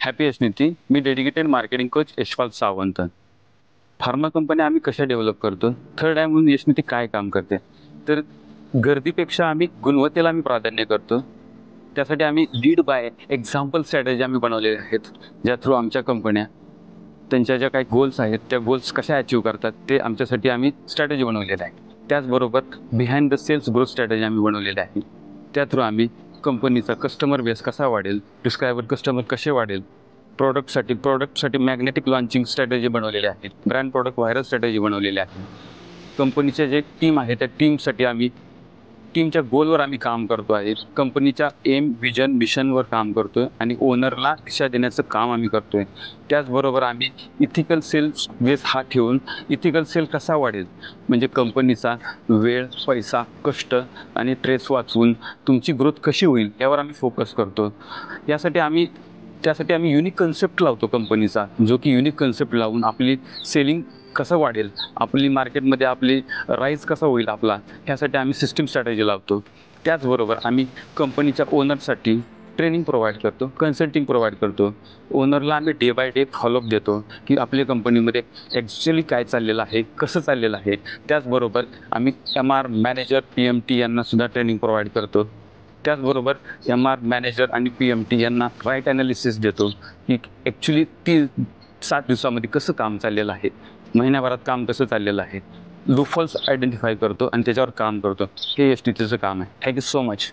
Happy Yashniti. मी dedicated marketing coach Yashpal Sawant. Pharma company आम्ही कशा डेव्हलप करतो, थर्ड आय म्हणून यशनीती काय काम करते, तर गर्दीपेक्षा आम्ही गुणवत्तेला आम्ही प्राधान्य करतो. त्यासाठी आम्ही लीड बाय एक्झाम्पल स्ट्रॅटेजी आम्ही बनवलेल्या आहेत, ज्या थ्रू आमच्या कंपन्या त्यांच्या ज्या काही गोल्स आहेत त्या गोल्स कशा अचीव करतात ते आमच्यासाठी आम्ही स्ट्रॅटेजी बनवलेल्या आहे. त्याचबरोबर behind the sales growth strategy आम्ही बनवलेल्या आहे. त्या थ्रू आम्ही कंपनीचा कस्टमर बेस कसा वाढेल, प्रिस्क्रायबर कस्टमर कसे वाढेल, प्रोडक्टसाठी मॅग्नेटिक लॉन्चिंग स्ट्रॅटेजी बनवलेल्या आहेत, ब्रँड प्रोडक्ट व्हायरल स्ट्रॅटेजी बनवलेल्या आहेत. कंपनीचे जे टीम आहे त्या टीमसाठी आम्ही टीमच्या गोलवर आम्ही काम करतो आहे. कंपनीच्या एम, विजन, मिशनवर काम करतो आहे आणि ओनरला दिशा देण्याचं काम आम्ही करतो आहे. त्याचबरोबर आम्ही इथिकल सेल्स बेस हा ठेवून इथिकल सेल कसा वाढेल, म्हणजे कंपनीचा वेळ, पैसा, कष्ट आणि ट्रेस वाचवून तुमची ग्रोथ कशी होईल यावर आम्ही फोकस करतो. त्यासाठी आम्ही युनिक कन्सेप्ट लावतो कंपनीचा, जो की युनिक कन्सेप्ट लावून आपली सेलिंग कसं वाढेल, आपली मार्केटमध्ये आपली राईज कसा होईल आपला, ह्यासाठी आम्ही सिस्टीम स्ट्रॅटेजी लावतो. त्याचबरोबर आम्ही कंपनीच्या ओनरसाठी ट्रेनिंग प्रोव्हाइड करतो, कन्सल्टिंग प्रोव्हाइड करतो. ओनरला आम्ही डे बाय डे फॉलोअप देतो की आपल्या कंपनीमध्ये ॲक्च्युअली काय चाललेलं आहे, कसं चाललेलं आहे. त्याचबरोबर आम्ही MR मॅनेजर, PMT यांनासुद्धा ट्रेनिंग प्रोव्हाइड करतो. त्याचबरोबर MR मॅनेजर आणि PMT यांना राईट ॲनालिसिस देतो की ॲक्च्युली 7 दिवसामध्ये कसं काम चाललेलं आहे, महिन्याभरात काम कसं चाललेलं आहे. लूपहोल्स आयडेंटिफाय करतो आणि त्याच्यावर काम करतो. हे यशनीतीचं काम आहे. Thank you so much.